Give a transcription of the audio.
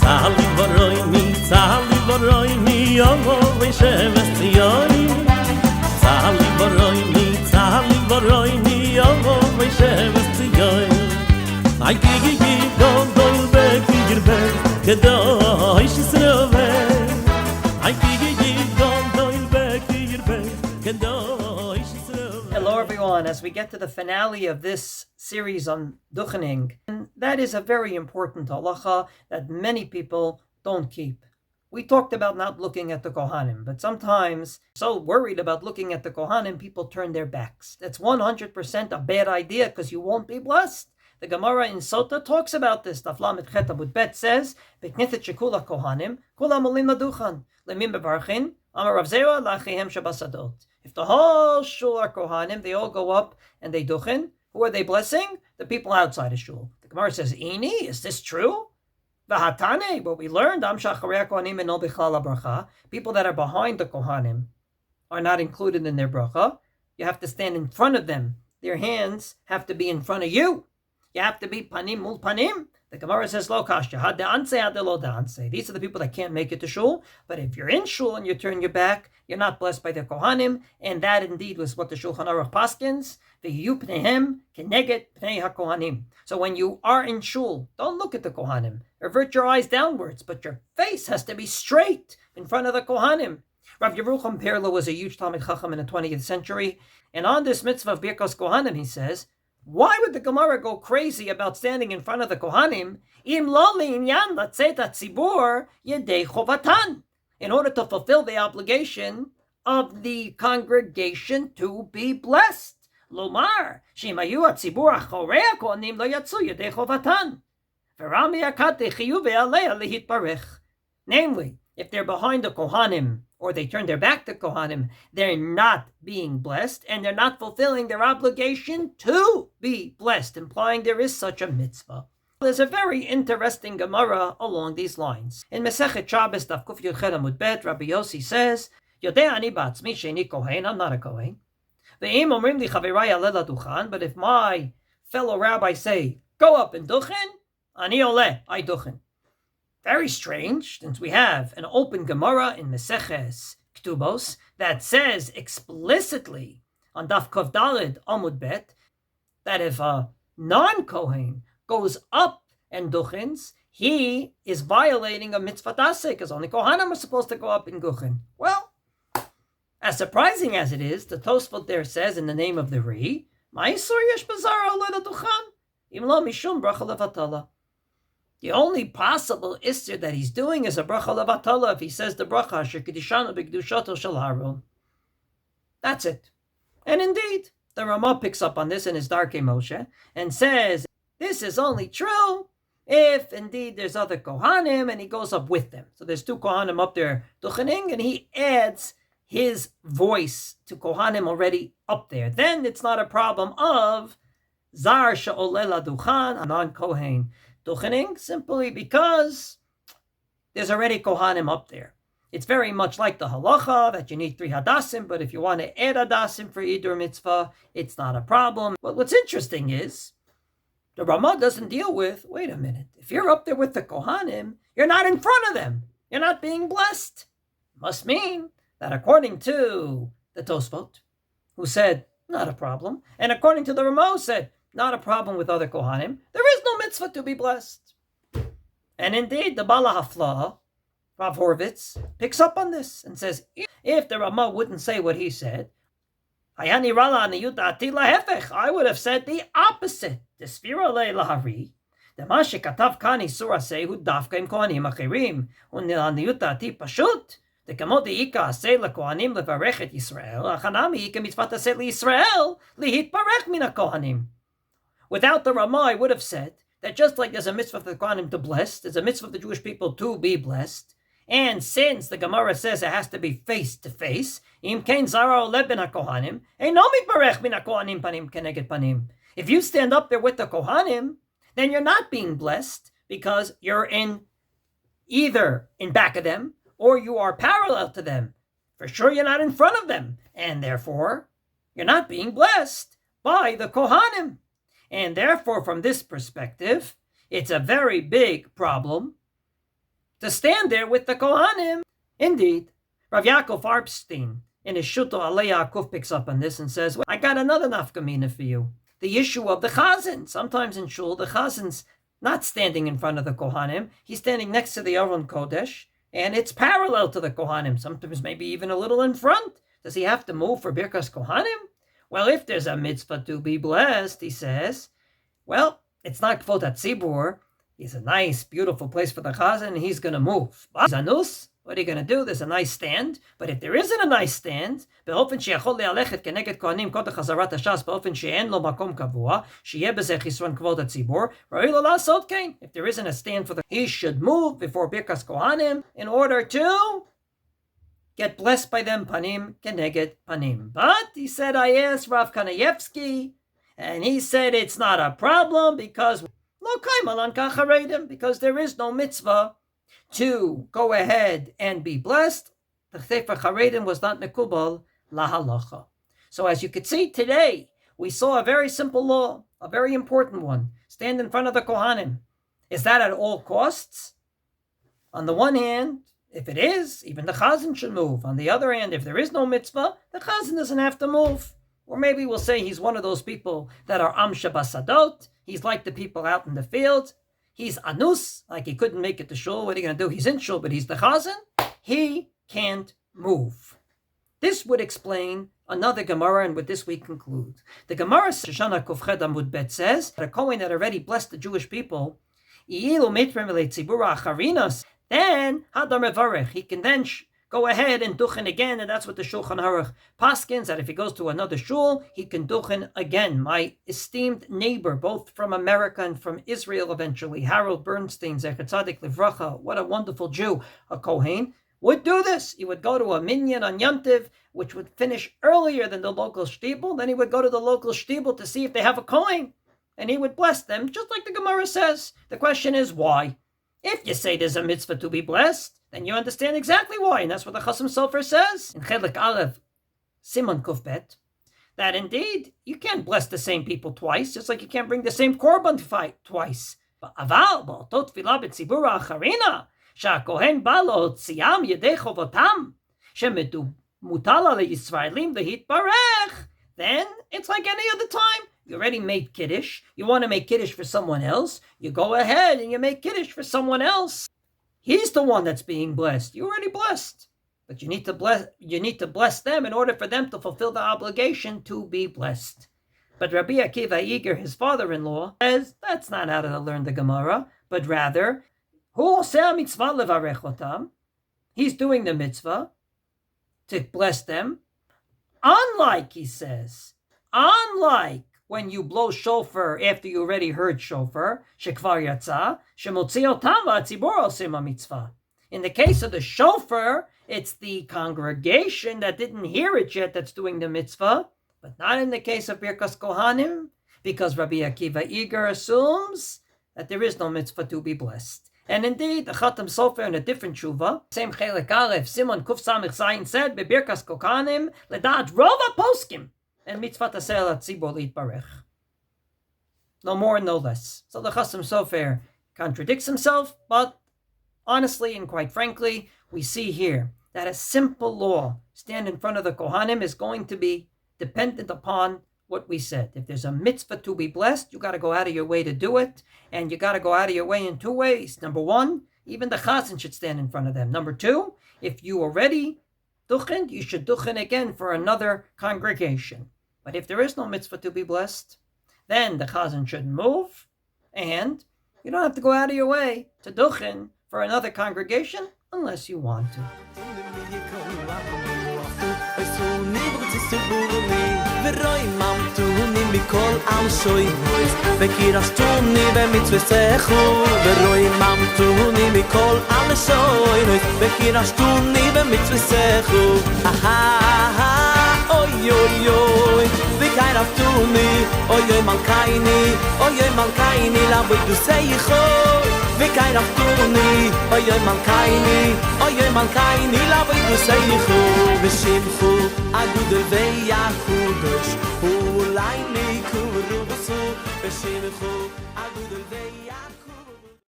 Tzali v'roini, yomo v'sheves tziyoni. Tzali v'roini, yomo v'sheves tziyoni. Ay gigi gondol beki girbe, kedoi shisrove. Ay gigi gondol beki girbe, kedoi shisrove. Hello everyone, as we get to the finale of this series on Duchening, and that is a very important halacha that many people don't keep. We talked about not looking at the Kohanim, but sometimes, so worried about looking at the Kohanim, people turn their backs. That's 100% a bad idea because you won't be blessed. The Gemara in Sota talks about this. Daf Lamed Chet Amud Bet says, "Beknithet shekula Kohanim, kula molim laduchan, lemim bevarchin, amar Rav Zera lachihem shabasadot." If the whole shul are Kohanim, they all go up and they duchen. Who are they blessing? The people outside the shul. The Gemara says, "Ini, is this true?" V'hatane, what we learned, am shacharei kohanim eno bichlal habracha. People that are behind the kohanim are not included in their bracha. You have to stand in front of them. Their hands have to be in front of you. You have to be panim mul panim. The Gemara says, lo kashya, had de'anse, had lo de'anse. These are the people that can't make it to shul. But if you're in shul and you turn your back, you're not blessed by the kohanim. And that indeed was what the Shulchan Aruch paskins. V'yu pneihem keneget pnei hakohanim. So when you are in shul, don't look at the kohanim. Avert your eyes downwards, but your face has to be straight in front of the kohanim. Rav Yerucham Perla was a huge Talmid Chacham in the 20th century. And on this mitzvah of Birkos Kohanim, he says, why would the Gemara go crazy about standing in front of the Kohanim? Im lo li'inyan latzet hatzibur yedei chovatan. In order to fulfill the obligation of the congregation to be blessed. Lomar, shimayu hatzibur achorei hakohanim lo yatzu yedei chovatan. Namely, if they're behind the Kohanim or they turn their back to Kohanim, they're not being blessed and they're not fulfilling their obligation to be blessed, implying there is such a mitzvah. There's a very interesting Gemara along these lines. In Masechet Shabbos, Daf Kuf Yud Chet Amud Bet, Rabbi Yossi says, Yodei ani ba'atzmi she'eni kohen, I'm not a kohen. Ve'im omrim li chaverai aleh laduchan, but if my fellow rabbis say, go up and duchen, ani oleh, I duchen. Very strange, since we have an open Gemara in Meseches Ktubos that says explicitly on Daf Kuf Daled Amud Bet that if a non-Kohen goes up and duchens, he is violating a mitzvah daseh because only Kohanim are supposed to go up and duchen. Well, as surprising as it is, the Tosfot there says in the name of the Ri, Ma'isur yesh b'zara oleh laduchan, im lo mishum bracha levatala. The only possible isser that he's doing is a bracha levatala if he says the bracha asher kedishanu b'kedushato shel Haron. That's it. And indeed, the Ramah picks up on this in his Darkei Moshe and says this is only true if indeed there's other Kohanim and he goes up with them. So there's two Kohanim up there duchening and he adds his voice to Kohanim already up there. Then it's not a problem of Zar she'oleh laduchan, a non-Kohen duchening, simply because there's already Kohanim up there. It's very much like the halacha that you need 3 hadassim, but if you want to add hadassim for Eidur mitzvah, it's not a problem. But what's interesting is, the Ramah doesn't deal with, wait a minute, if you're up there with the Kohanim, you're not in front of them. You're not being blessed. Must mean that according to the Tosfot, who said, not a problem, and according to the Ramah, who said, not a problem with other Kohanim, there is no mitzvah to be blessed. And indeed, the Bala Hafla, Rav Horvitz, picks up on this and says, if the Ramah wouldn't say what he said, I would have said the opposite. The Sfira le lahari, the Mashe Katav Kani Surah say who dafka im Kohanim achirim, unil ati pashut. The Kamot Ika say la Kohanim levarechet Yisrael, achanami Ika mitzvah taseh Yisrael lihit parech min Kohanim. Without the Ramah, I would have said that just like there's a mitzvah for the Kohanim to bless, there's a mitzvah for the Jewish people to be blessed. And since the Gemara says it has to be face to face, im kein zara oleh ben hakohanim, eino mitbarech min hakohanim panim keneged panim. If you stand up there with the Kohanim, then you're not being blessed because you're in either in back of them or you are parallel to them. For sure, you're not in front of them, and therefore you're not being blessed by the Kohanim. And therefore, from this perspective, it's a very big problem to stand there with the Kohanim. Indeed, Rav Yaakov Arpstein in his Shuto Alei Yaakov picks up on this and says, well, I got another nafkamina for you. The issue of the Chazzan. Sometimes in shul, the Chazzan's not standing in front of the Kohanim. He's standing next to the Aron Kodesh, and it's parallel to the Kohanim, sometimes maybe even a little in front. Does he have to move for Birkas Kohanim? Well, if there's a mitzvah to be blessed, he says, well, it's not Kvod HaTzibur. It's a nice, beautiful place for the Chazzan, and he's going to move. But Zanus, what are you going to do? There's a nice stand. But if there isn't a nice stand, באופן שיכול להלכת כנגד כהנים קודם חזרת הש"ס, באופן שאין לו מקום קבוע, שיהיה בזה חסרון כבוד הציבור, ראוי לו לעשות כן. If there isn't a stand for the, he should move before Birkas Kohanim in order to get blessed by them, panim keneged panim. But, he said, I asked Rav Kanayevsky, and he said it's not a problem because because there is no mitzvah to go ahead and be blessed. The Sefer Charedim was not mekubal lahalacha. So as you could see today, we saw a very simple law, a very important one. Stand in front of the Kohanim. Is that at all costs? On the one hand, if it is, even the Chazzan should move. On the other hand, if there is no mitzvah, the Chazzan doesn't have to move. Or maybe we'll say he's one of those people that are Am Shabasadot. He's like the people out in the field. He's Anus, like he couldn't make it to shul. What are you going to do? He's in shul, but he's the Chazzan. He can't move. This would explain another Gemara, and with this we conclude. The Gemara Shoshana Kufched Amud Bet says that a Kohen that already blessed the Jewish people, then Hadar Mevarech, he can then go ahead and duchen again, and that's what the Shulchan Aruch paskins, that if he goes to another shul, he can duchen again. My esteemed neighbor, both from America and from Israel eventually, Harold Bernstein, Zecher Tzadik Livracha, what a wonderful Jew, a Kohen, would do this. He would go to a minyan on Yontiv, which would finish earlier than the local shtibel. Then he would go to the local shtibel to see if they have a Kohen, and he would bless them, just like the Gemara says. The question is, why? If you say there's a mitzvah to be blessed, then you understand exactly why, and that's what the Chasam Sofer says in Chelik Aleph, Simon Kufbet, that indeed you can't bless the same people twice, just like you can't bring the same korban fight twice. But aval ba'otot tefillah b'tzibur ha'acharina, she'hakohen ba lahotziam yedei chovotam, shemutal leYisraelim lehitbarech, then it's like any other time. You already made Kiddush. You want to make Kiddush for someone else. You go ahead and you make Kiddush for someone else. He's the one that's being blessed. You're already blessed. But you need to bless them in order for them to fulfill the obligation to be blessed. But Rabbi Akiva Eger, his father-in-law, says that's not how to learn the Gemara, but rather, Hu oseh mitzvah levarech otam. He's doing the mitzvah to bless them. Unlike, he says, when you blow shofar after you already heard shofar, shekvar yatsa, shemotzi otam v'atzibur oseh mitzvah. In the case of the shofar, it's the congregation that didn't hear it yet that's doing the mitzvah, but not in the case of Birkas Kohanim, because Rabbi Akiva Eger assumes that there is no mitzvah to be blessed. And indeed, the Chatam Sofer in a different tshuva, same Chelik Aleph, Simon Kuf Samich Zayin said, Bebirkas Kohanim, ledat rova poskim, and mitzvah taseh latzibur litbarech. No more, no less. So the Chatam Sofer contradicts himself, but honestly and quite frankly, we see here that a simple law, stand in front of the Kohanim, is going to be dependent upon what we said. If there's a mitzvah to be blessed, you got to go out of your way to do it, and you got to go out of your way in two ways. Number one, even the Chazzan should stand in front of them. Number two, if you already duchen, you should duchen again for another congregation. But if there is no mitzvah to be blessed, then the Chazzan shouldn't move, and you don't have to go out of your way to duchen for another congregation unless you want to. ורוי ממתוני מכל עם שויבויס וקירשתוני במצווסךו ורוי ממתוני מכל עם שויבויס וקירשתוני במצווסךו אוי אוי אוי וקירשתוני אוי אוי מלכייני לעבודוסייכו וקירשתוני אוי אוי מלכייני לעבודוסייכו ושמחו אגודל ויחודש אולי ניקו רובסו ושמחו אגודל ויחודש